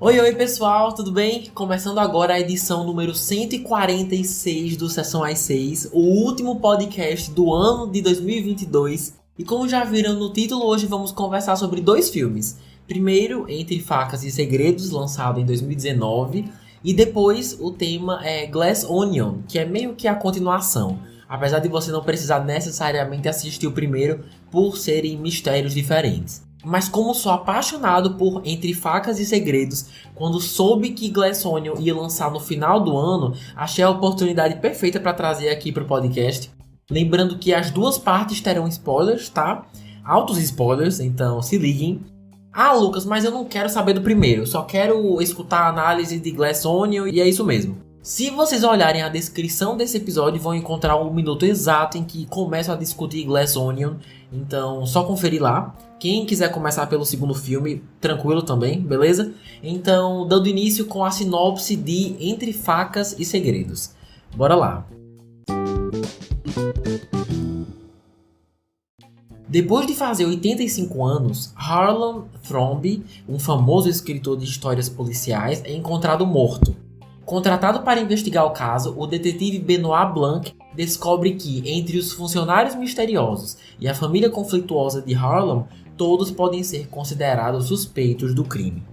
Oi pessoal, tudo bem? Começando agora a edição número 146 do Sessão às 6, o último podcast do ano de 2022. E como já viram no título, hoje vamos conversar sobre dois filmes. Primeiro, Entre Facas e Segredos, lançado em 2019. E depois, o tema é Glass Onion, que é meio que a continuação. Apesar de você não precisar necessariamente assistir o primeiro, por serem mistérios diferentes. Mas como sou apaixonado por Entre Facas e Segredos, quando soube que Glass Onion ia lançar no final do ano, achei a oportunidade perfeita para trazer aqui para o podcast. Lembrando que as duas partes terão spoilers, tá? Altos spoilers, então se liguem. Ah, Lucas, mas eu não quero saber do primeiro, só quero escutar a análise de Glass Onion e é isso mesmo. Se vocês olharem a descrição desse episódio, vão encontrar o minuto exato em que começo a discutir Glass Onion. Então, só conferir lá. Quem quiser começar pelo segundo filme, tranquilo também, beleza? Então, dando início com a sinopse de Entre Facas e Segredos. Bora lá! Depois de fazer 85 anos, Harlan Thrombey, um famoso escritor de histórias policiais, é encontrado morto. Contratado para investigar o caso, o detetive Benoit Blanc descobre que, entre os funcionários misteriosos e a família conflituosa de Harlan, todos podem ser considerados suspeitos do crime.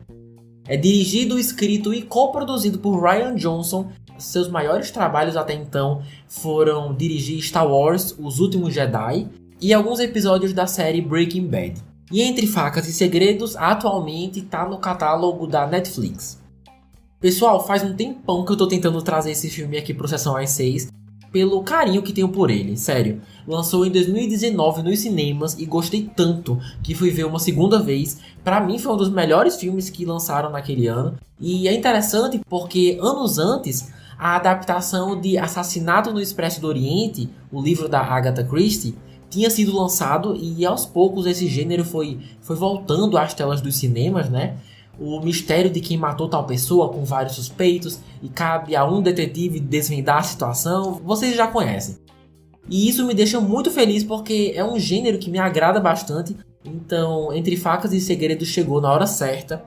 É dirigido, escrito e coproduzido por Rian Johnson. Seus maiores trabalhos até então foram dirigir Star Wars, Os Últimos Jedi e alguns episódios da série Breaking Bad. E Entre Facas e Segredos atualmente está no catálogo da Netflix. Pessoal, faz um tempão que eu tô tentando trazer esse filme aqui pro Sessão às 6, pelo carinho que tenho por ele, sério. Lançou em 2019 nos cinemas e gostei tanto que fui ver uma segunda vez. Pra mim foi um dos melhores filmes que lançaram naquele ano. E é interessante porque anos antes, a adaptação de Assassinato no Expresso do Oriente, o livro da Agatha Christie, tinha sido lançado e aos poucos esse gênero foi voltando às telas dos cinemas, né? O mistério de quem matou tal pessoa com vários suspeitos e cabe a um detetive desvendar a situação, vocês já conhecem. E isso me deixa muito feliz porque é um gênero que me agrada bastante, então Entre Facas e Segredos chegou na hora certa.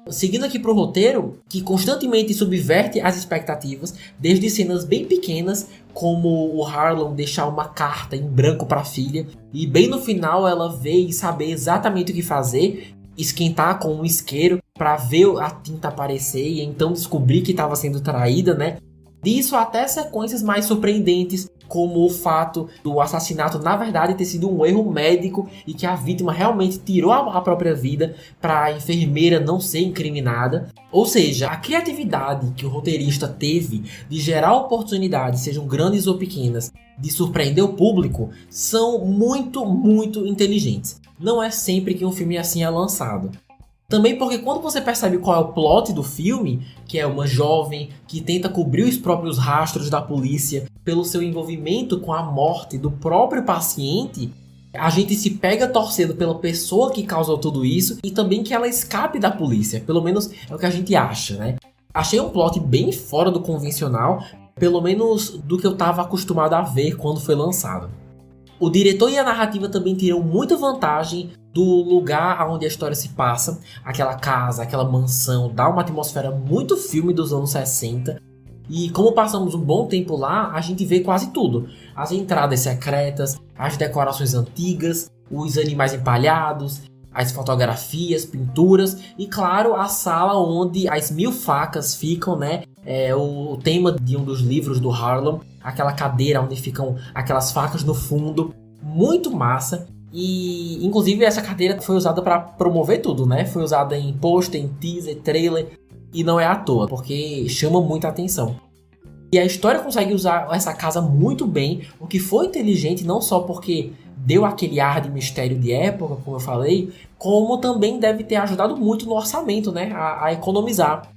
Seguindo aqui pro roteiro, que constantemente subverte as expectativas, desde cenas bem pequenas, como o Harlan deixar uma carta em branco para a filha, e bem no final ela vê e saber exatamente o que fazer, esquentar com um isqueiro para ver a tinta aparecer e então descobrir que estava sendo traída, né? Disso até sequências mais surpreendentes, como o fato do assassinato na verdade ter sido um erro médico e que a vítima realmente tirou a própria vida para a enfermeira não ser incriminada. Ou seja, a criatividade que o roteirista teve de gerar oportunidades, sejam grandes ou pequenas, de surpreender o público, são muito, muito inteligentes. Não é sempre que um filme assim é lançado. Também porque quando você percebe qual é o plot do filme, que é uma jovem que tenta cobrir os próprios rastros da polícia pelo seu envolvimento com a morte do próprio paciente, a gente se pega torcendo pela pessoa que causou tudo isso e também que ela escape da polícia, pelo menos é o que a gente acha, né? Achei um plot bem fora do convencional, pelo menos do que eu estava acostumado a ver quando foi lançado. O diretor e a narrativa também tiram muita vantagem do lugar onde a história se passa. Aquela casa, aquela mansão, dá uma atmosfera muito filme dos anos 60. E como passamos um bom tempo lá, a gente vê quase tudo. As entradas secretas, as decorações antigas, os animais empalhados, as fotografias, pinturas e, claro, a sala onde as 1000 facas ficam, né? É o tema de um dos livros do Harlan. Aquela cadeira onde ficam aquelas facas no fundo, muito massa. E inclusive essa cadeira foi usada para promover tudo, né? Foi usada em pôster, em teaser, trailer, e não é à toa, porque chama muita atenção. E a história consegue usar essa casa muito bem, o que foi inteligente não só porque deu aquele ar de mistério de época, como eu falei, como também deve ter ajudado muito no orçamento, né? A economizar.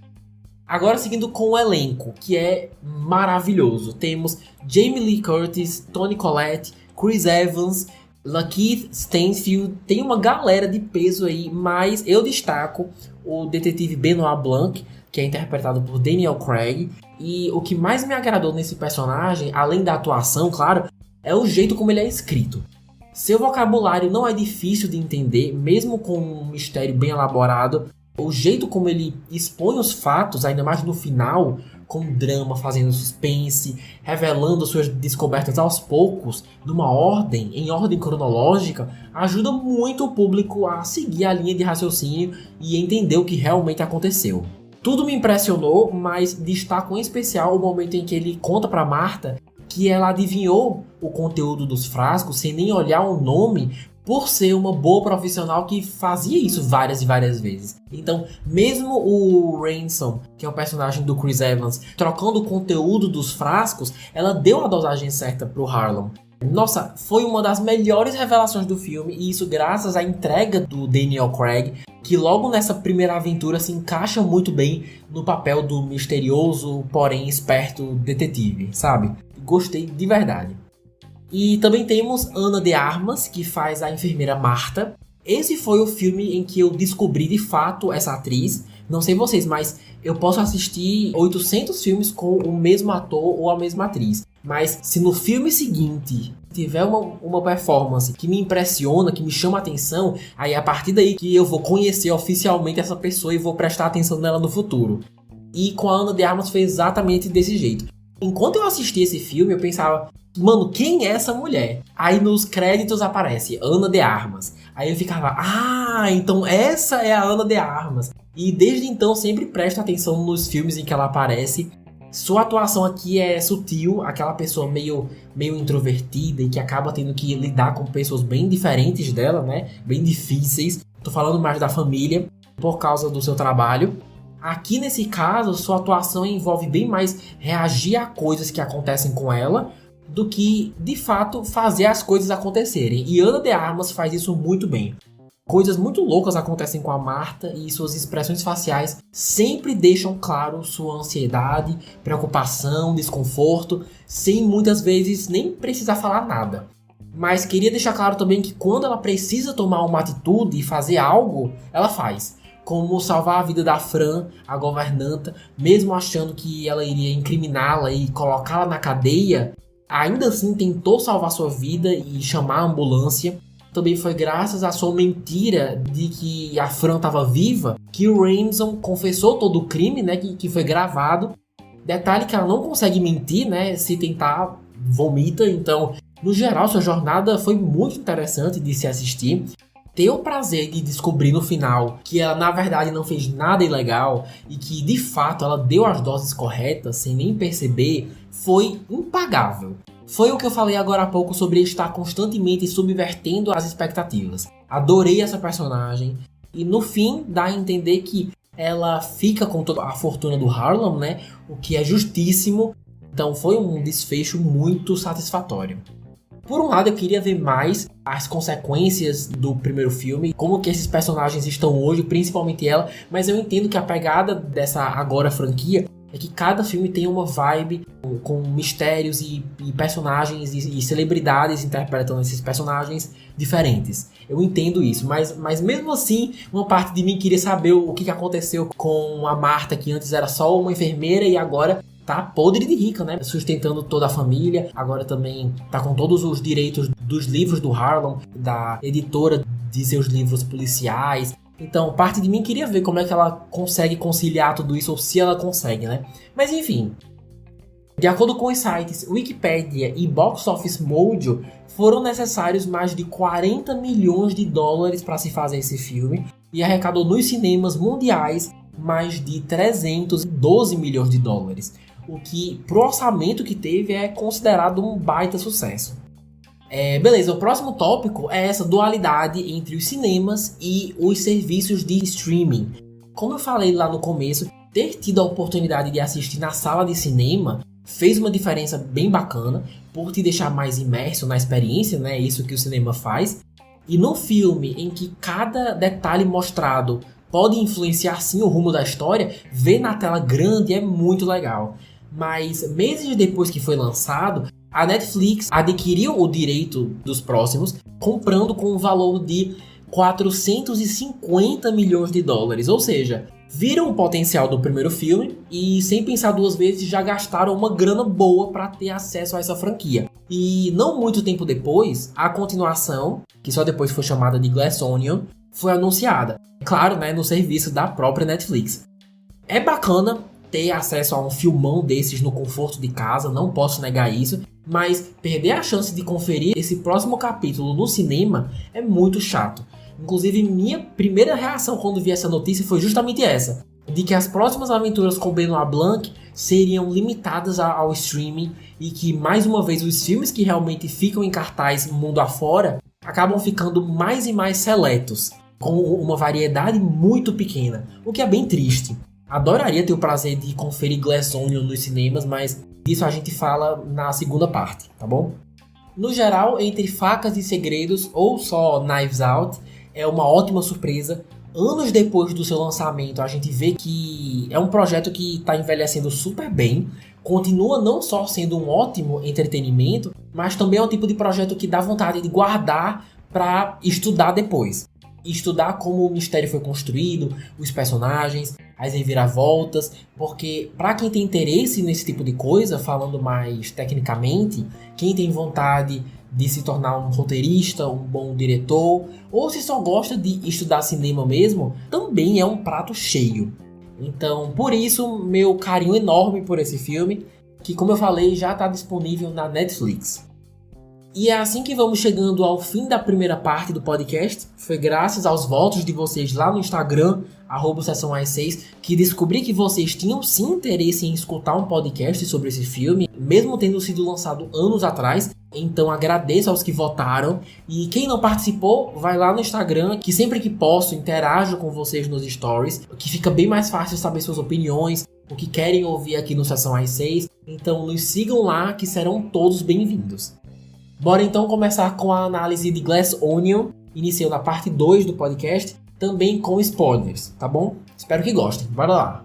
Agora seguindo com o elenco, que é maravilhoso. Temos Jamie Lee Curtis, Toni Collette, Chris Evans, Lakeith Stanfield. Tem uma galera de peso aí, mas eu destaco o detetive Benoit Blanc, que é interpretado por Daniel Craig. E o que mais me agradou nesse personagem, além da atuação, claro, é o jeito como ele é escrito. Seu vocabulário não é difícil de entender, mesmo com um mistério bem elaborado. O jeito como ele expõe os fatos, ainda mais no final, com drama, fazendo suspense, revelando suas descobertas aos poucos, em ordem cronológica, ajuda muito o público a seguir a linha de raciocínio e entender o que realmente aconteceu. Tudo me impressionou, mas destaco em especial o momento em que ele conta para Martha que ela adivinhou o conteúdo dos frascos sem nem olhar o nome, por ser uma boa profissional que fazia isso várias e várias vezes. Então, mesmo o Ransom, que é o personagem do Chris Evans, trocando o conteúdo dos frascos, ela deu a dosagem certa pro Harlan. Nossa, foi uma das melhores revelações do filme, e isso graças à entrega do Daniel Craig, que logo nessa primeira aventura se encaixa muito bem no papel do misterioso, porém esperto detetive, sabe? Gostei de verdade. E também temos Ana de Armas, que faz a enfermeira Martha. Esse foi o filme em que eu descobri de fato essa atriz. Não sei vocês, mas eu posso assistir 800 filmes com o mesmo ator ou a mesma atriz. Mas se no filme seguinte tiver uma performance que me impressiona, que me chama a atenção, aí é a partir daí que eu vou conhecer oficialmente essa pessoa e vou prestar atenção nela no futuro. E com a Ana de Armas foi exatamente desse jeito. Enquanto eu assisti esse filme, eu pensava, mano, quem é essa mulher? Aí nos créditos aparece Ana de Armas. Aí eu ficava, então essa é a Ana de Armas. E desde então sempre presto atenção nos filmes em que ela aparece. Sua atuação aqui é sutil, aquela pessoa meio introvertida e que acaba tendo que lidar com pessoas bem diferentes dela, né? Bem difíceis. Tô falando mais da família, por causa do seu trabalho. Aqui nesse caso, sua atuação envolve bem mais reagir a coisas que acontecem com ela do que, de fato, fazer as coisas acontecerem. E Ana de Armas faz isso muito bem. Coisas muito loucas acontecem com a Martha e suas expressões faciais sempre deixam claro sua ansiedade, preocupação, desconforto, sem muitas vezes nem precisar falar nada. Mas queria deixar claro também que quando ela precisa tomar uma atitude e fazer algo, ela faz. Como salvar a vida da Fran, a governanta, mesmo achando que ela iria incriminá-la e colocá-la na cadeia, ainda assim tentou salvar sua vida e chamar a ambulância. Também foi graças à sua mentira de que a Fran estava viva que o Ransom confessou todo o crime, né, que foi gravado. Detalhe que ela não consegue mentir, né, se tentar vomita. Então, no geral, sua jornada foi muito interessante de se assistir. Ter o prazer de descobrir no final que ela na verdade não fez nada ilegal e que de fato ela deu as doses corretas sem nem perceber foi impagável. Foi o que eu falei agora há pouco sobre estar constantemente subvertendo as expectativas. Adorei essa personagem e no fim dá a entender que ela fica com toda a fortuna do Harlan, né? O que é justíssimo. Então foi um desfecho muito satisfatório. Por um lado, eu queria ver mais as consequências do primeiro filme, como que esses personagens estão hoje, principalmente ela, mas eu entendo que a pegada dessa agora franquia é que cada filme tem uma vibe com mistérios e personagens e celebridades interpretando esses personagens diferentes. Eu entendo isso, mas mesmo assim, uma parte de mim queria saber o que aconteceu com a Martha, que antes era só uma enfermeira e agora tá podre de rica, né? Sustentando toda a família. Agora também tá com todos os direitos dos livros do Harlan, da editora de seus livros policiais. Então, parte de mim queria ver como é que ela consegue conciliar tudo isso, ou se ela consegue, né? Mas enfim. De acordo com os sites Wikipedia e Box Office Mojo, foram necessários mais de 40 milhões de dólares para se fazer esse filme e arrecadou nos cinemas mundiais mais de 312 milhões de dólares. O que, pro orçamento que teve, é considerado um baita sucesso. Beleza, o próximo tópico é essa dualidade entre os cinemas e os serviços de streaming. Como eu falei lá no começo, ter tido a oportunidade de assistir na sala de cinema fez uma diferença bem bacana, por te deixar mais imerso na experiência, né? Isso que o cinema faz. E no filme, em que cada detalhe mostrado pode influenciar sim o rumo da história, ver na tela grande é muito legal. Mas meses depois que foi lançado, a Netflix adquiriu o direito dos próximos, comprando com um valor de 450 milhões de dólares, ou seja, viram o potencial do primeiro filme e, sem pensar duas vezes, já gastaram uma grana boa para ter acesso a essa franquia. E não muito tempo depois, a continuação, que só depois foi chamada de Glass Onion, foi anunciada. Claro, né, no serviço da própria Netflix. É bacana ter acesso a um filmão desses no conforto de casa, não posso negar isso, mas perder a chance de conferir esse próximo capítulo no cinema é muito chato. Inclusive, minha primeira reação quando vi essa notícia foi justamente essa, de que as próximas aventuras com Benoit Blanc seriam limitadas ao streaming e que, mais uma vez, os filmes que realmente ficam em cartaz mundo afora acabam ficando mais e mais seletos, com uma variedade muito pequena, o que é bem triste. Adoraria ter o prazer de conferir Glass Onion nos cinemas, mas disso a gente fala na segunda parte, tá bom? No geral, Entre Facas e Segredos, ou só Knives Out, é uma ótima surpresa. Anos depois do seu lançamento, a gente vê que é um projeto que está envelhecendo super bem, continua não só sendo um ótimo entretenimento, mas também é um tipo de projeto que dá vontade de guardar para estudar depois. Estudar como o mistério foi construído, os personagens, as reviravoltas, porque para quem tem interesse nesse tipo de coisa, falando mais tecnicamente, quem tem vontade de se tornar um roteirista, um bom diretor, ou se só gosta de estudar cinema mesmo, também é um prato cheio. Então, por isso, meu carinho enorme por esse filme, que, como eu falei, já está disponível na Netflix. E é assim que vamos chegando ao fim da primeira parte do podcast. Foi graças aos votos de vocês lá no Instagram, @sessãoas6, que descobri que vocês tinham sim interesse em escutar um podcast sobre esse filme, mesmo tendo sido lançado anos atrás. Então agradeço aos que votaram. E quem não participou, vai lá no Instagram, que sempre que posso interajo com vocês nos stories, que fica bem mais fácil saber suas opiniões, o que querem ouvir aqui no Sessão às 6. Então nos sigam lá, que serão todos bem-vindos. Bora então começar com a análise de Glass Onion, iniciando a parte 2 do podcast, também com spoilers, tá bom? Espero que gostem, bora lá!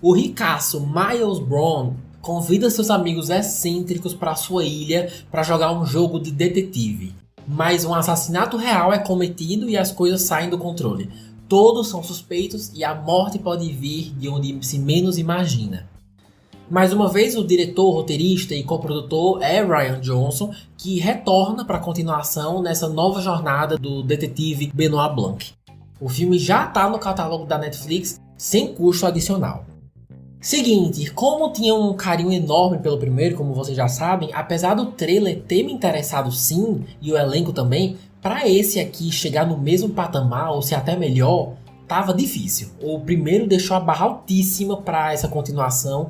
O ricaço Miles Bron convida seus amigos excêntricos para sua ilha para jogar um jogo de detetive. Mas um assassinato real é cometido e as coisas saem do controle. Todos são suspeitos e a morte pode vir de onde se menos imagina. Mais uma vez, o diretor, roteirista e coprodutor é Rian Johnson, que retorna para a continuação nessa nova jornada do detetive Benoit Blanc. O filme já está no catálogo da Netflix sem custo adicional. Seguinte, como tinha um carinho enorme pelo primeiro, como vocês já sabem, apesar do trailer ter me interessado sim, e o elenco também, para esse aqui chegar no mesmo patamar, ou se até melhor, tava difícil. O primeiro deixou a barra altíssima para essa continuação,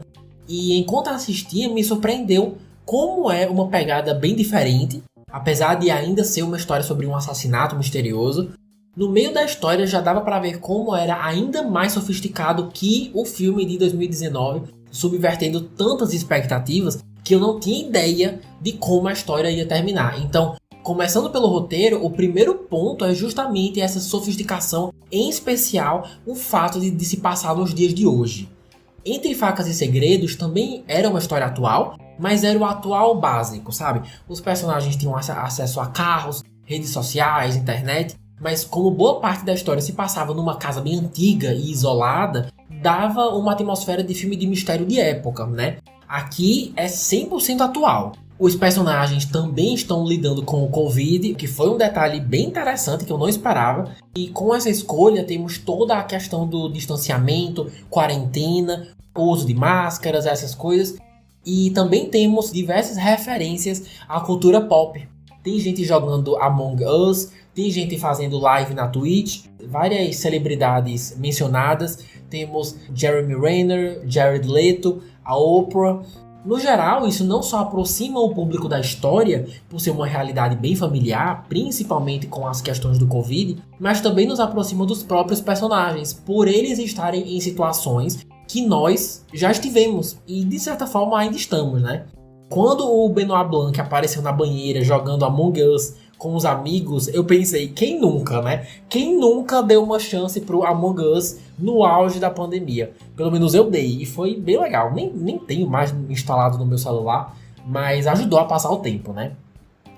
e enquanto assistia me surpreendeu como é uma pegada bem diferente, apesar de ainda ser uma história sobre um assassinato misterioso. No meio da história já dava para ver como era ainda mais sofisticado que o filme de 2019, subvertendo tantas expectativas que eu não tinha ideia de como a história ia terminar. Então, começando pelo roteiro, o primeiro ponto é justamente essa sofisticação, em especial o fato de se passar nos dias de hoje. Entre Facas e Segredos também era uma história atual, mas era o atual básico, sabe? Os personagens tinham acesso a carros, redes sociais, internet, mas como boa parte da história se passava numa casa bem antiga e isolada, dava uma atmosfera de filme de mistério de época, né? Aqui é 100% atual. Os personagens também estão lidando com o Covid, que foi um detalhe bem interessante que eu não esperava. E com essa escolha temos toda a questão do distanciamento, quarentena, uso de máscaras, essas coisas. E também temos diversas referências à cultura pop. Tem gente jogando Among Us, tem gente fazendo live na Twitch, várias celebridades mencionadas. Temos Jeremy Renner, Jared Leto, a Oprah. No geral, isso não só aproxima o público da história, por ser uma realidade bem familiar, principalmente com as questões do Covid, mas também nos aproxima dos próprios personagens, por eles estarem em situações que nós já estivemos e de certa forma ainda estamos, né? Quando o Benoit Blanc apareceu na banheira jogando Among Us com os amigos, eu pensei, quem nunca, né? Quem nunca deu uma chance pro Among Us no auge da pandemia? Pelo menos eu dei, e foi bem legal. Nem tenho mais instalado no meu celular, mas ajudou a passar o tempo, né?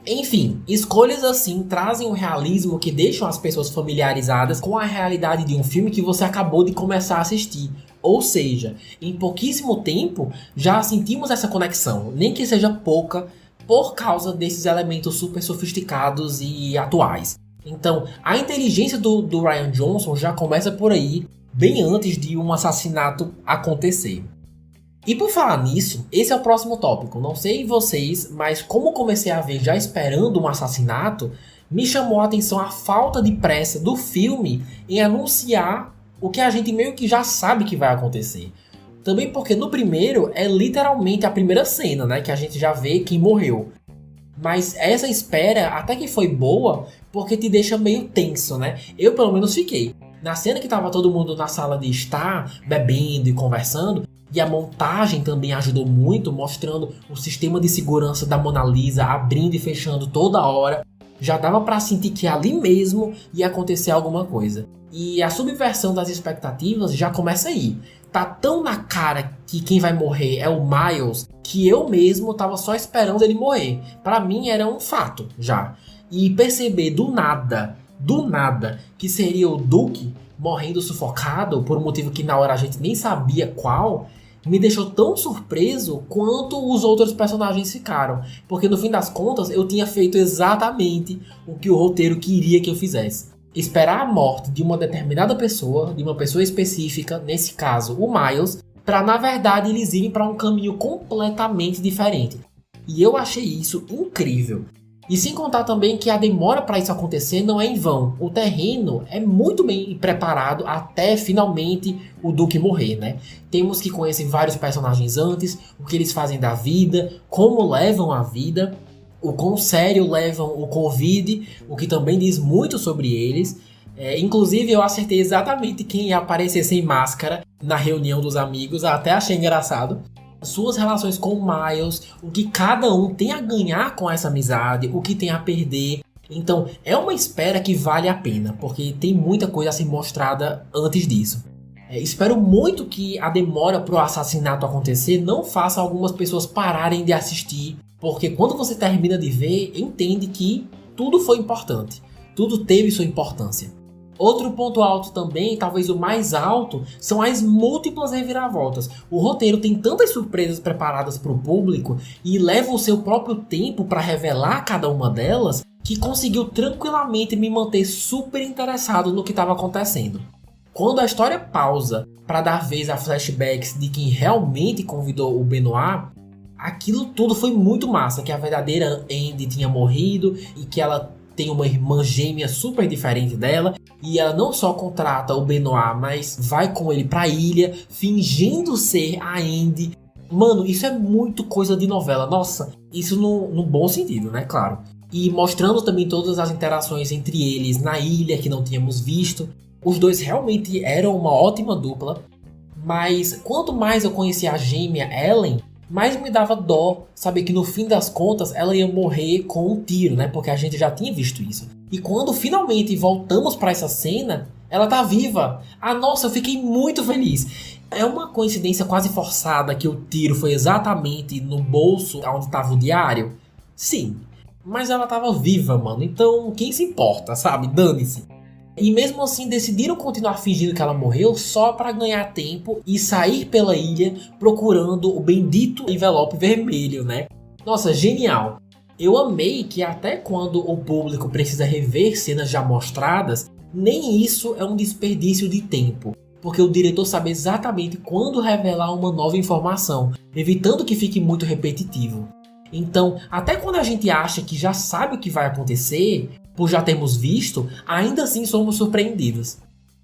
Enfim, escolhas assim trazem um realismo que deixam as pessoas familiarizadas com a realidade de um filme que você acabou de começar a assistir. Ou seja, em pouquíssimo tempo já sentimos essa conexão, nem que seja pouca, por causa desses elementos super sofisticados e atuais. Então, a inteligência do Rian Johnson já começa por aí, bem antes de um assassinato acontecer. E por falar nisso, esse é o próximo tópico. Não sei vocês, mas como comecei a ver já esperando um assassinato, me chamou a atenção a falta de pressa do filme em anunciar o que a gente meio que já sabe que vai acontecer. Também porque no primeiro é literalmente a primeira cena, né, que a gente já vê quem morreu. Mas essa espera até que foi boa, porque te deixa meio tenso, né? Eu pelo menos fiquei. Na cena que tava todo mundo na sala de estar, bebendo e conversando, e a montagem também ajudou muito, mostrando o sistema de segurança da Mona Lisa abrindo e fechando toda hora. Já dava pra sentir que ali mesmo ia acontecer alguma coisa. E a subversão das expectativas já começa aí. Tá tão na cara que quem vai morrer é o Miles, que eu mesmo tava só esperando ele morrer. Pra mim era um fato já. E perceber do nada, que seria o Duke morrendo sufocado por um motivo que na hora a gente nem sabia qual, me deixou tão surpreso quanto os outros personagens ficaram. Porque no fim das contas eu tinha feito exatamente o que o roteiro queria que eu fizesse. Esperar a morte de uma determinada pessoa, de uma pessoa específica, nesse caso o Miles, para na verdade eles irem para um caminho completamente diferente. E eu achei isso incrível. E sem contar também que a demora para isso acontecer não é em vão. O terreno é muito bem preparado até finalmente o Duke morrer, né? Temos que conhecer vários personagens antes, o que eles fazem da vida, como levam a vida, o quão sério levam o Covid, o que também diz muito sobre eles. Inclusive eu acertei exatamente quem ia aparecer sem máscara na reunião dos amigos, até achei engraçado. Suas relações com o Miles, o que cada um tem a ganhar com essa amizade, o que tem a perder. Então é uma espera que vale a pena, porque tem muita coisa a ser mostrada antes disso. Espero muito que a demora para o assassinato acontecer não faça algumas pessoas pararem de assistir, porque quando você termina de ver, entende que tudo foi importante, tudo teve sua importância. Outro ponto alto também, talvez o mais alto, são as múltiplas reviravoltas. O roteiro tem tantas surpresas preparadas para o público e leva o seu próprio tempo para revelar cada uma delas, que conseguiu tranquilamente me manter super interessado no que estava acontecendo. Quando a história pausa para dar vez a flashbacks de quem realmente convidou o Benoit, aquilo tudo foi muito massa, que a verdadeira Andy tinha morrido e que ela tem uma irmã gêmea super diferente dela, e ela não só contrata o Benoit, mas vai com ele pra ilha, fingindo ser a Andy. Mano, isso é muito coisa de novela, nossa, isso no bom sentido, né, claro. E mostrando também todas as interações entre eles na ilha que não tínhamos visto. Os dois realmente eram uma ótima dupla, mas quanto mais eu conhecia a gêmea Ellen, mais me dava dó saber que no fim das contas ela ia morrer com um tiro, né? Porque a gente já tinha visto isso. E quando finalmente voltamos para essa cena, ela tá viva. Ah, nossa, eu fiquei muito feliz. É uma coincidência quase forçada que o tiro foi exatamente no bolso onde estava o diário? Sim, mas ela tava viva, mano. Então quem se importa, sabe? Dane-se. E mesmo assim decidiram continuar fingindo que ela morreu só para ganhar tempo e sair pela ilha procurando o bendito envelope vermelho, né? Nossa, genial! Eu amei que até quando o público precisa rever cenas já mostradas, nem isso é um desperdício de tempo, porque o diretor sabe exatamente quando revelar uma nova informação, evitando que fique muito repetitivo. Então, até quando a gente acha que já sabe o que vai acontecer, por já termos visto, ainda assim somos surpreendidos.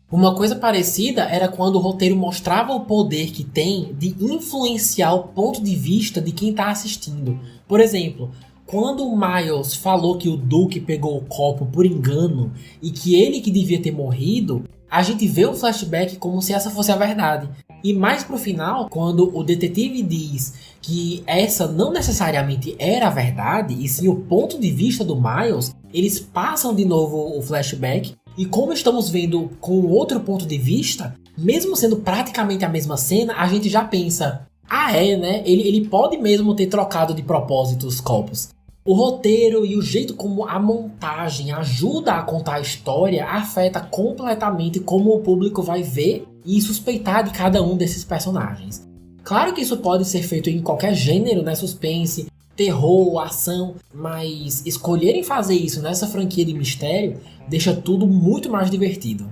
Uma coisa parecida era quando o roteiro mostrava o poder que tem de influenciar o ponto de vista de quem está assistindo. Por exemplo, quando o Miles falou que o Duke pegou o copo por engano e que ele que devia ter morrido, a gente vê o flashback como se essa fosse a verdade. E mais pro final, quando o detetive diz que essa não necessariamente era a verdade, e sim o ponto de vista do Miles, eles passam de novo o flashback, e como estamos vendo com outro ponto de vista, mesmo sendo praticamente a mesma cena, a gente já pensa, Ah, é, né? Ele pode mesmo ter trocado de propósito os copos. O roteiro e o jeito como a montagem ajuda a contar a história afeta completamente como o público vai ver e suspeitar de cada um desses personagens. Claro que isso pode ser feito em qualquer gênero, né? Suspense, terror, ação, mas escolherem fazer isso nessa franquia de mistério deixa tudo muito mais divertido.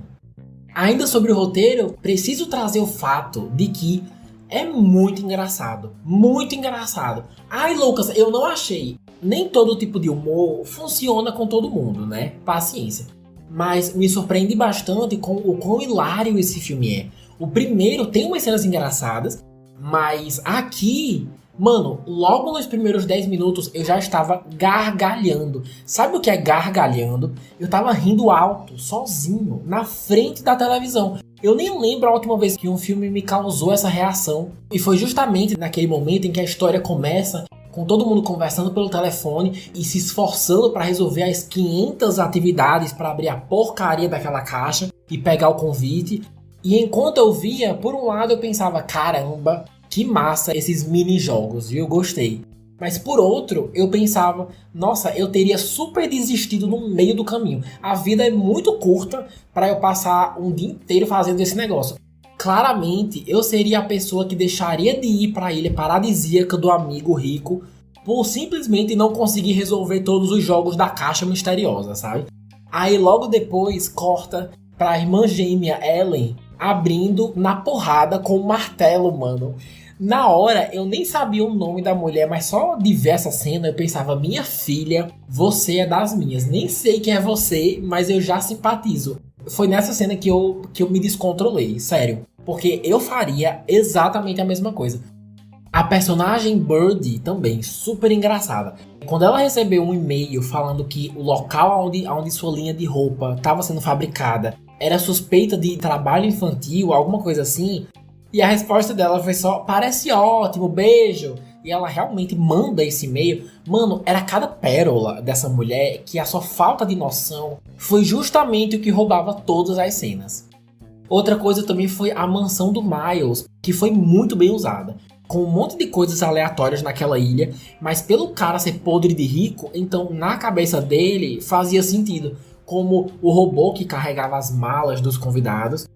Ainda sobre o roteiro, preciso trazer o fato de que é muito engraçado. Muito engraçado. Ai, Lucas, eu não achei. Nem todo tipo de humor funciona com todo mundo, né? Paciência. Mas me surpreende bastante com o quão hilário esse filme é. O primeiro tem umas cenas engraçadas, mas aqui, mano, logo nos primeiros 10 minutos eu já estava gargalhando. Sabe o que é gargalhando? Eu tava rindo alto, sozinho, na frente da televisão. Eu nem lembro a última vez que um filme me causou essa reação. E foi justamente naquele momento em que a história começa com todo mundo conversando pelo telefone e se esforçando para resolver as 500 atividades para abrir a porcaria daquela caixa e pegar o convite. E enquanto eu via, por um lado eu pensava, caramba, que massa esses mini-jogos, viu? Gostei. Mas por outro, eu pensava, nossa, eu teria super desistido no meio do caminho. A vida é muito curta para eu passar um dia inteiro fazendo esse negócio. Claramente, eu seria a pessoa que deixaria de ir para a ilha paradisíaca do amigo rico por simplesmente não conseguir resolver todos os jogos da caixa misteriosa, sabe? Aí logo depois corta pra irmã gêmea Ellen abrindo na porrada com o martelo, mano. Na hora, eu nem sabia o nome da mulher, mas só de ver essa cena eu pensava, minha filha, você é das minhas. Nem sei quem é você, mas eu já simpatizo. Foi nessa cena que eu me descontrolei, sério. Porque eu faria exatamente a mesma coisa. A personagem Birdie também, super engraçada. Quando ela recebeu um e-mail falando que o local onde sua linha de roupa estava sendo fabricada era suspeita de trabalho infantil, alguma coisa assim, e a resposta dela foi só, parece ótimo, beijo. E ela realmente manda esse e-mail. Mano, era cada pérola dessa mulher que a sua falta de noção foi justamente o que roubava todas as cenas. Outra coisa também foi a mansão do Miles, que foi muito bem usada. Com um monte de coisas aleatórias naquela ilha, mas pelo cara ser podre de rico, então na cabeça dele fazia sentido. Como o robô que carregava as malas dos convidados.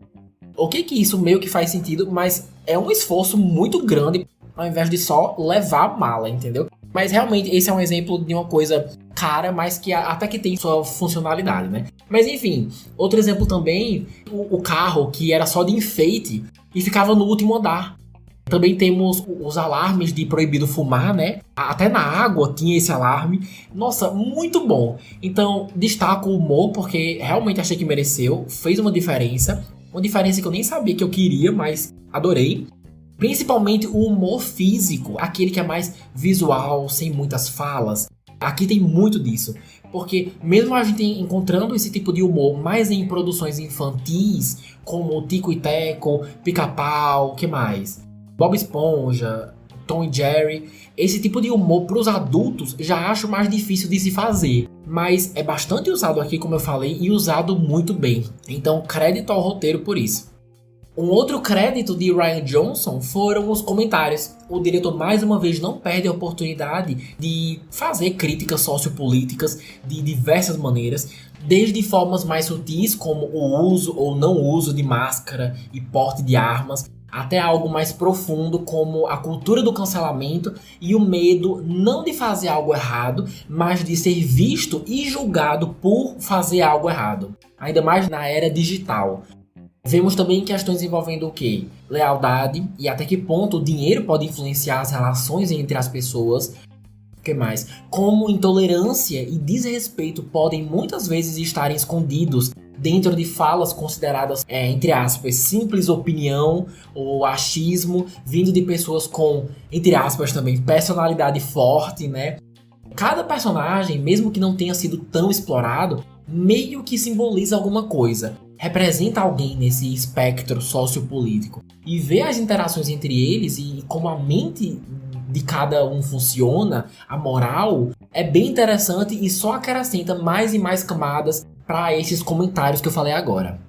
Ok que isso meio que faz sentido, mas é um esforço muito grande ao invés de só levar a mala, entendeu? Mas realmente esse é um exemplo de uma coisa cara, mas que até que tem sua funcionalidade, né? Mas enfim, outro exemplo também, o carro que era só de enfeite e ficava no último andar. Também temos os alarmes de proibido fumar, né? Até na água tinha esse alarme. Nossa, muito bom. Então, destaco o humor, porque realmente achei que mereceu. Fez uma diferença. Uma diferença que eu nem sabia que eu queria, mas adorei. Principalmente o humor físico. Aquele que é mais visual, sem muitas falas. Aqui tem muito disso. Porque mesmo a gente encontrando esse tipo de humor mais em produções infantis, como Tico e Teco, Pica-Pau, o que mais? Bob Esponja, Tom e Jerry, esse tipo de humor para os adultos já acho mais difícil de se fazer, mas é bastante usado aqui, como eu falei, e usado muito bem. Então, crédito ao roteiro por isso. Um outro crédito de Rian Johnson foram os comentários. O diretor mais uma vez não perde a oportunidade de fazer críticas sociopolíticas de diversas maneiras, desde formas mais sutis como o uso ou não uso de máscara e porte de armas, até algo mais profundo como a cultura do cancelamento e o medo não de fazer algo errado, mas de ser visto e julgado por fazer algo errado. Ainda mais na era digital. Vemos também questões envolvendo o quê? Lealdade e até que ponto o dinheiro pode influenciar as relações entre as pessoas. O que mais? Como intolerância e desrespeito podem muitas vezes estar escondidos dentro de falas consideradas, entre aspas, simples opinião ou achismo, vindo de pessoas com, entre aspas também, personalidade forte, né? Cada personagem, mesmo que não tenha sido tão explorado, meio que simboliza alguma coisa, representa alguém nesse espectro sociopolítico. E ver as interações entre eles e como a mente de cada um funciona, a moral, é bem interessante e só acrescenta mais e mais camadas para esses comentários que eu falei agora.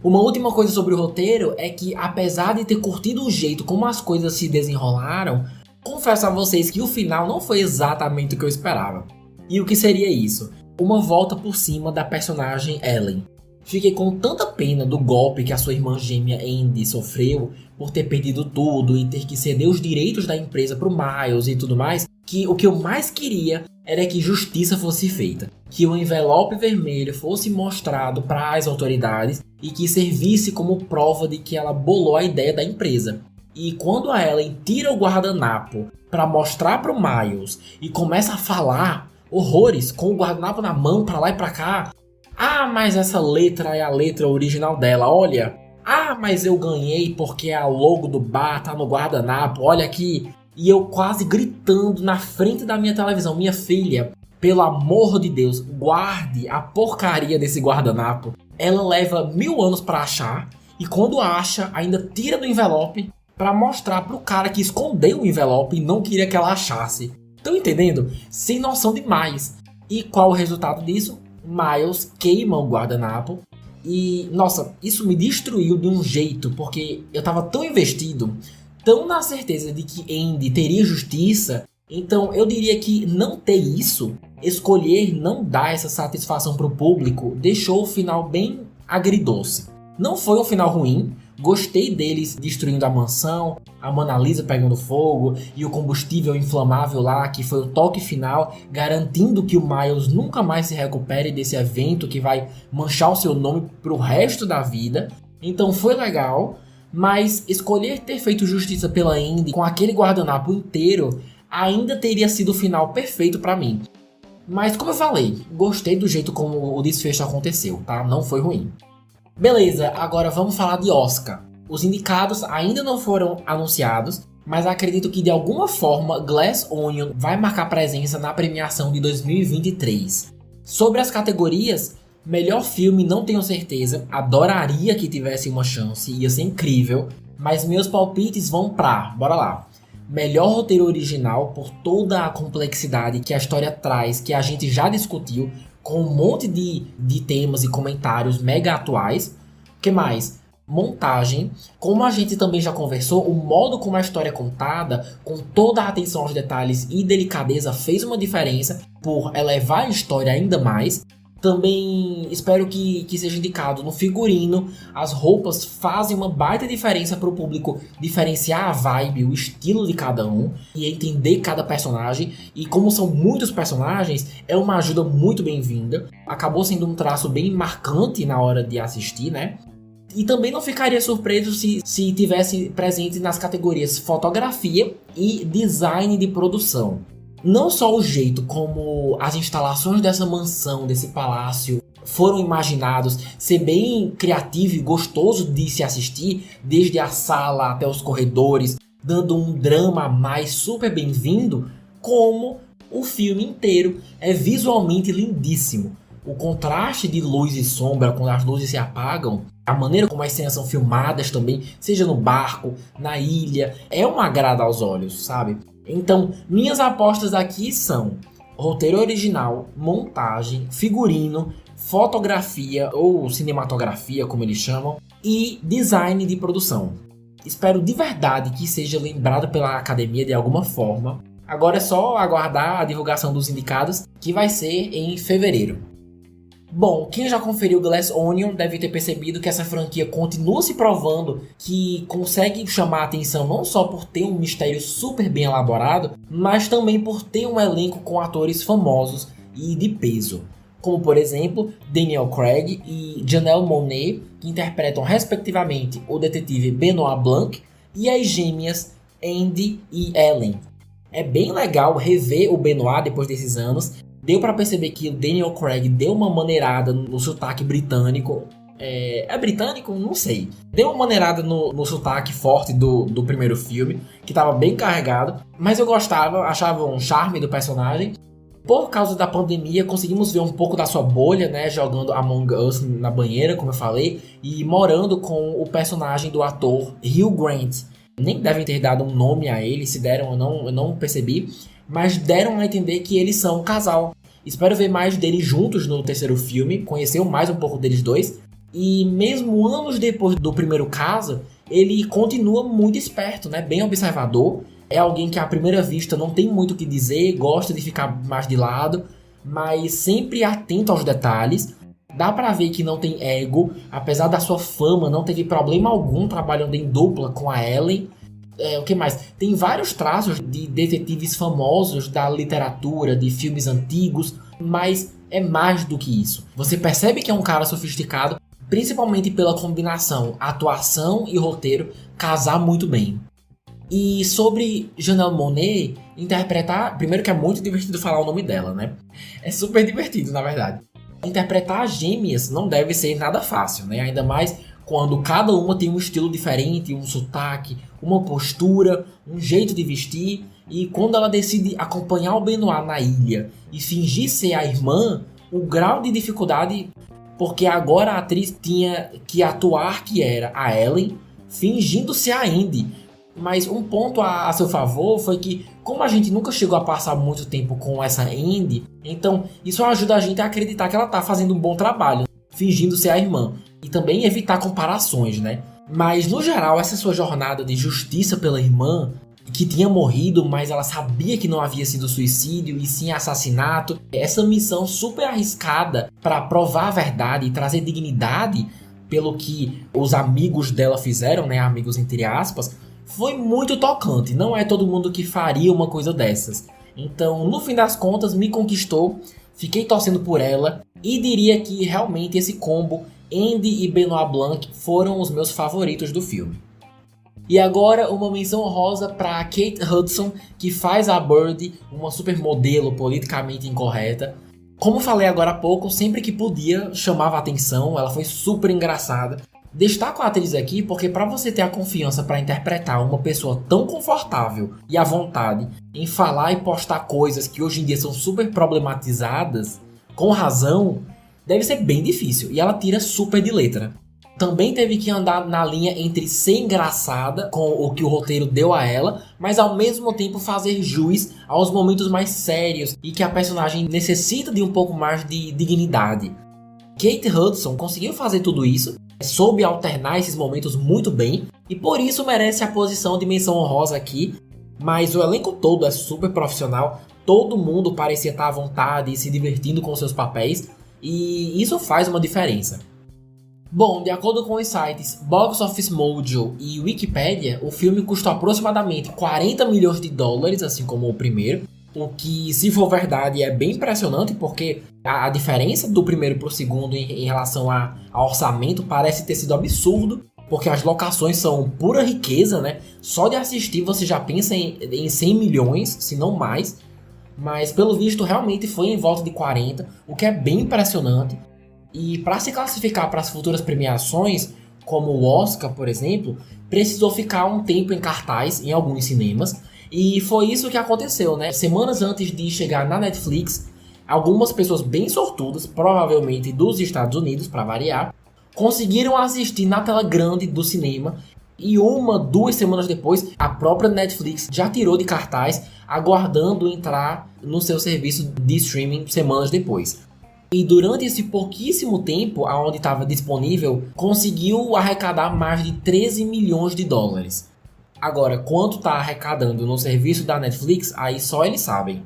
Uma última coisa sobre o roteiro é que, apesar de ter curtido o jeito como as coisas se desenrolaram, confesso a vocês que o final não foi exatamente o que eu esperava. E o que seria isso? Uma volta por cima da personagem Ellen. Fiquei com tanta pena do golpe que a sua irmã gêmea Andy sofreu por ter perdido tudo e ter que ceder os direitos da empresa pro Miles e tudo mais, que o que eu mais queria era que justiça fosse feita. Que o envelope vermelho fosse mostrado para as autoridades e que servisse como prova de que ela bolou a ideia da empresa. E quando a Ellen tira o guardanapo para mostrar pro Miles e começa a falar horrores com o guardanapo na mão para lá e para cá. Ah, mas essa letra é a letra original dela, olha. Ah, mas eu ganhei porque a logo do bar tá no guardanapo, olha aqui. E eu quase gritando na frente da minha televisão, minha filha, pelo amor de Deus, guarde a porcaria desse guardanapo. Ela leva 1000 anos pra achar e quando acha, ainda tira do envelope pra mostrar pro cara que escondeu o envelope e não queria que ela achasse. Estão entendendo? Sem noção demais. E qual o resultado disso? Miles queima o guardanapo. E, nossa, isso me destruiu de um jeito, porque eu tava tão investido, tão na certeza de que Andy teria justiça. Então eu diria que não ter isso, escolher não dar essa satisfação pro público, deixou o final bem agridoce. Não foi um final ruim, gostei deles destruindo a mansão, a Mona Lisa pegando fogo e o combustível inflamável lá, que foi o toque final, garantindo que o Miles nunca mais se recupere desse evento que vai manchar o seu nome pro resto da vida. Então foi legal, mas escolher ter feito justiça pela Andy com aquele guardanapo inteiro ainda teria sido o final perfeito pra mim. Mas como eu falei, gostei do jeito como o desfecho aconteceu, tá? Não foi ruim. Beleza, agora vamos falar de Oscar. Os indicados ainda não foram anunciados, mas acredito que de alguma forma Glass Onion vai marcar presença na premiação de 2023. Sobre as categorias, melhor filme não tenho certeza, adoraria que tivesse uma chance, ia ser incrível, mas meus palpites vão pra, bora lá. Melhor roteiro original por toda a complexidade que a história traz, que a gente já discutiu, com um monte de temas e comentários mega atuais. O que mais? Montagem. Como a gente também já conversou, o modo como a história é contada, com toda a atenção aos detalhes e delicadeza, fez uma diferença por elevar a história ainda mais. Também espero que seja indicado no figurino. As roupas fazem uma baita diferença para o público diferenciar a vibe, o estilo de cada um e entender cada personagem. E como são muitos personagens, é uma ajuda muito bem-vinda. Acabou sendo um traço bem marcante na hora de assistir, né? E também não ficaria surpreso se tivesse presente nas categorias fotografia e design de produção. Não só o jeito como as instalações dessa mansão, desse palácio, foram imaginados ser bem criativo e gostoso de se assistir, desde a sala até os corredores, dando um drama a mais super bem-vindo, como o filme inteiro é visualmente lindíssimo. O contraste de luz e sombra quando as luzes se apagam, a maneira como as cenas são filmadas também, seja no barco, na ilha, é um agrado aos olhos, sabe? Então, minhas apostas aqui são roteiro original, montagem, figurino, fotografia ou cinematografia, como eles chamam, e design de produção. Espero de verdade que seja lembrado pela academia de alguma forma. Agora é só aguardar a divulgação dos indicados, que vai ser em fevereiro. Bom, quem já conferiu Glass Onion deve ter percebido que essa franquia continua se provando que consegue chamar a atenção não só por ter um mistério super bem elaborado, mas também por ter um elenco com atores famosos e de peso. Como por exemplo, Daniel Craig e Janelle Monáe, que interpretam respectivamente o detetive Benoit Blanc e as gêmeas Andy e Ellen. É bem legal rever o Benoit depois desses anos. Deu pra perceber que o Daniel Craig deu uma maneirada no sotaque britânico. É britânico? Não sei. Deu uma maneirada no sotaque forte do primeiro filme, que tava bem carregado. Mas eu gostava, achava um charme do personagem. Por causa da pandemia, conseguimos ver um pouco da sua bolha, né? Jogando Among Us na banheira, como eu falei. E morando com o personagem do ator Hugh Grant. Nem devem ter dado um nome a ele, se deram eu não percebi. Mas deram a entender que eles são um casal. Espero ver mais deles juntos no terceiro filme, conhecer mais um pouco deles dois. E mesmo anos depois do primeiro caso, ele continua muito esperto, né? Bem observador. É alguém que à primeira vista não tem muito o que dizer, gosta de ficar mais de lado, mas sempre atento aos detalhes. Dá pra ver que não tem ego, apesar da sua fama, não teve problema algum trabalhando em dupla com a Ellen. O que mais? Tem vários traços de detetives famosos da literatura, de filmes antigos, mas é mais do que isso. Você percebe que é um cara sofisticado, principalmente pela combinação atuação e roteiro casar muito bem. E sobre Janelle Monáe, interpretar... Primeiro que é muito divertido falar o nome dela, né? É super divertido, na verdade. Interpretar gêmeas não deve ser nada fácil, né? Ainda mais quando cada uma tem um estilo diferente, um sotaque, uma postura, um jeito de vestir. E quando ela decide acompanhar o Benoit na ilha e fingir ser a irmã, o grau de dificuldade... Porque agora a atriz tinha que atuar que era a Ellen, fingindo ser a Andy. Mas um ponto a seu favor foi que, como a gente nunca chegou a passar muito tempo com essa Andy, então isso ajuda a gente a acreditar que ela tá fazendo um bom trabalho, fingindo ser a irmã. E também evitar comparações, né? Mas no geral, essa sua jornada de justiça pela irmã, que tinha morrido, mas ela sabia que não havia sido suicídio e sim assassinato, essa missão super arriscada para provar a verdade e trazer dignidade pelo que os amigos dela fizeram, né? Amigos entre aspas. Foi muito tocante, não é todo mundo que faria uma coisa dessas. Então, no fim das contas, me conquistou, fiquei torcendo por ela e diria que realmente esse combo Andy e Benoit Blanc foram os meus favoritos do filme. E agora uma menção honrosa para Kate Hudson, que faz a Birdie, uma supermodelo politicamente incorreta. Como falei agora há pouco, sempre que podia chamava a atenção, ela foi super engraçada. Destaco a atriz aqui porque para você ter a confiança para interpretar uma pessoa tão confortável e à vontade em falar e postar coisas que hoje em dia são super problematizadas, com razão, deve ser bem difícil e ela tira super de letra. Também teve que andar na linha entre ser engraçada com o que o roteiro deu a ela, mas ao mesmo tempo fazer jus aos momentos mais sérios e que a personagem necessita de um pouco mais de dignidade. Kate Hudson conseguiu fazer tudo isso, soube alternar esses momentos muito bem e por isso merece a posição de menção honrosa aqui, mas o elenco todo é super profissional, todo mundo parecia estar à vontade e se divertindo com seus papéis e isso faz uma diferença. Bom, de acordo com os sites Box Office Mojo e Wikipedia, o filme custou aproximadamente 40 milhões de dólares, assim como o primeiro, o que, se for verdade, é bem impressionante, porque a diferença do primeiro para o segundo em relação a orçamento parece ter sido absurdo, porque as locações são pura riqueza, né? Só de assistir você já pensa em 100 milhões, se não mais, mas pelo visto realmente foi em volta de 40, o que é bem impressionante. E para se classificar para as futuras premiações, como o Oscar, por exemplo, precisou ficar um tempo em cartaz em alguns cinemas. E foi isso que aconteceu, né? Semanas antes de chegar na Netflix, algumas pessoas bem sortudas, provavelmente dos Estados Unidos, para variar, conseguiram assistir na tela grande do cinema. E 2 semanas depois, a própria Netflix já tirou de cartaz, aguardando entrar no seu serviço de streaming semanas depois. E durante esse pouquíssimo tempo, aonde estava disponível, conseguiu arrecadar mais de 13 milhões de dólares. Agora, quanto está arrecadando no serviço da Netflix, aí só eles sabem.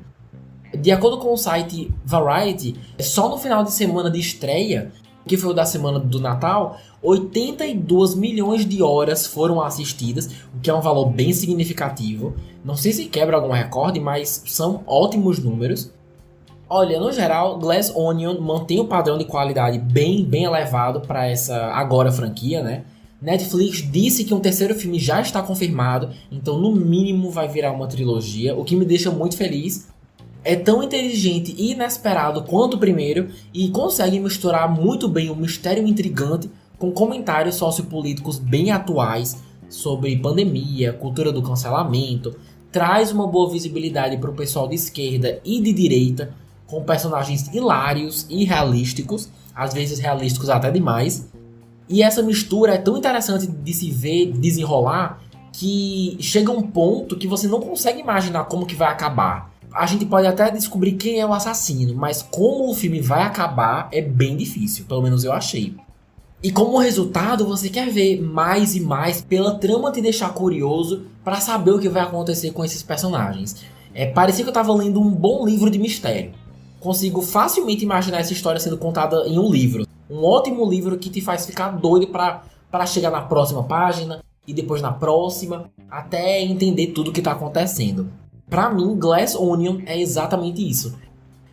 De acordo com o site Variety, só no final de semana de estreia, que foi o da semana do Natal, 82 milhões de horas foram assistidas, o que é um valor bem significativo. Não sei se quebra algum recorde, mas são ótimos números. Olha, no geral, Glass Onion mantém o padrão de qualidade bem elevado para essa agora franquia, né? Netflix disse que um terceiro filme já está confirmado, então no mínimo vai virar uma trilogia, o que me deixa muito feliz. É tão inteligente e inesperado quanto o primeiro e consegue misturar muito bem um mistério intrigante com comentários sociopolíticos bem atuais sobre pandemia, cultura do cancelamento, traz uma boa visibilidade para o pessoal de esquerda e de direita, com personagens hilários e realísticos, às vezes realísticos até demais. E essa mistura é tão interessante de se ver desenrolar que chega um ponto que você não consegue imaginar como que vai acabar. A gente pode até descobrir quem é o assassino, mas como o filme vai acabar é bem difícil, pelo menos eu achei. E como resultado, você quer ver mais e mais pela trama te deixar curioso para saber o que vai acontecer com esses personagens. Parecia que eu estava lendo um bom livro de mistério. Consigo facilmente imaginar essa história sendo contada em um livro. Um ótimo livro que te faz ficar doido para chegar na próxima página e depois na próxima, até entender tudo o que está acontecendo. Para mim, Glass Onion é exatamente isso.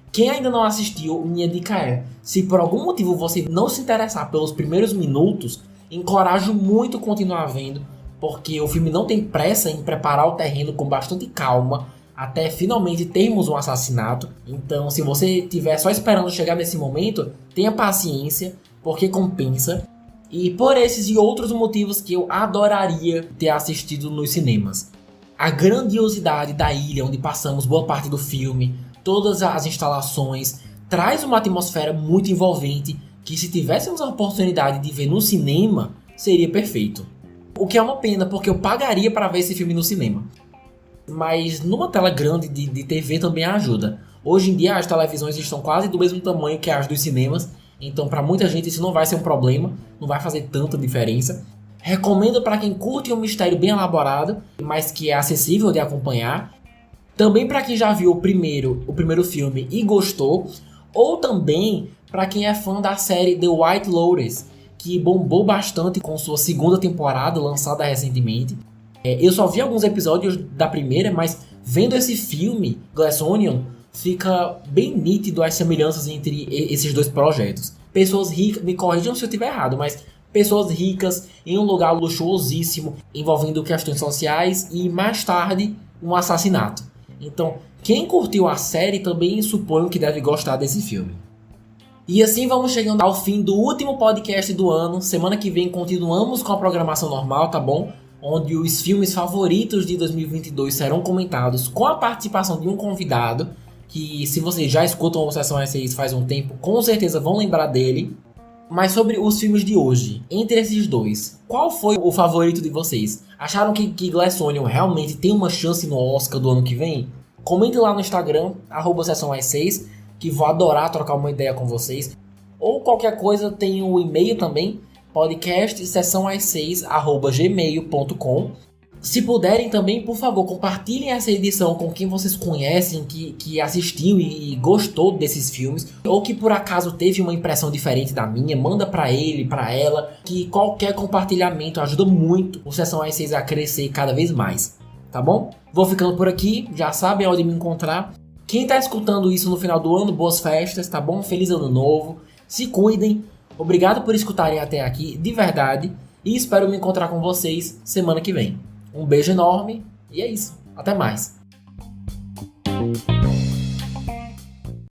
Quem ainda não assistiu, minha dica é: se por algum motivo você não se interessar pelos primeiros minutos, encorajo muito continuar vendo, porque o filme não tem pressa em preparar o terreno com bastante calma, até finalmente termos um assassinato. Então, se você estiver só esperando chegar nesse momento, tenha paciência, porque compensa. E por esses e outros motivos que eu adoraria ter assistido nos cinemas. A grandiosidade da ilha onde passamos boa parte do filme, todas as instalações, traz uma atmosfera muito envolvente que, se tivéssemos a oportunidade de ver no cinema, seria perfeito. O que é uma pena, porque eu pagaria para ver esse filme no cinema. Mas numa tela grande de TV também ajuda. Hoje em dia as televisões estão quase do mesmo tamanho que as dos cinemas, então para muita gente isso não vai ser um problema, não vai fazer tanta diferença. Recomendo para quem curte um mistério bem elaborado, mas que é acessível de acompanhar. Também para quem já viu o primeiro filme e gostou, ou também para quem é fã da série The White Lotus, que bombou bastante com sua segunda temporada, lançada recentemente. Eu só vi alguns episódios da primeira, mas vendo esse filme, Glass Onion, fica bem nítido as semelhanças entre esses dois projetos. Pessoas ricas, me corrijam se eu estiver errado, mas pessoas ricas em um lugar luxuosíssimo, envolvendo questões sociais e, mais tarde, um assassinato. Então, quem curtiu a série também suponho que deve gostar desse filme. E assim vamos chegando ao fim do último podcast do ano. Semana que vem continuamos com a programação normal, tá bom? Onde os filmes favoritos de 2022 serão comentados com a participação de um convidado, que, se vocês já escutam o Sessão S6 faz um tempo, com certeza vão lembrar dele. Mas sobre os filmes de hoje, entre esses dois, qual foi o favorito de vocês? Acharam que Glass Onion realmente tem uma chance no Oscar do ano que vem? Comente lá no Instagram, @sessãoas6, que vou adorar trocar uma ideia com vocês. Ou qualquer coisa, tem o e-mail também, podcastsessãoas6@gmail.com. Se puderem também, por favor, compartilhem essa edição com quem vocês conhecem, que assistiu e gostou desses filmes, ou que por acaso teve uma impressão diferente da minha. Manda pra ele, pra ela, que qualquer compartilhamento ajuda muito o Sessão S6 a crescer cada vez mais, tá bom? Vou ficando por aqui, já sabem onde me encontrar. Quem tá escutando isso no final do ano, boas festas, tá bom? Feliz ano novo, se cuidem, obrigado por escutarem até aqui, de verdade, e espero me encontrar com vocês semana que vem. Um beijo enorme e é isso. Até mais.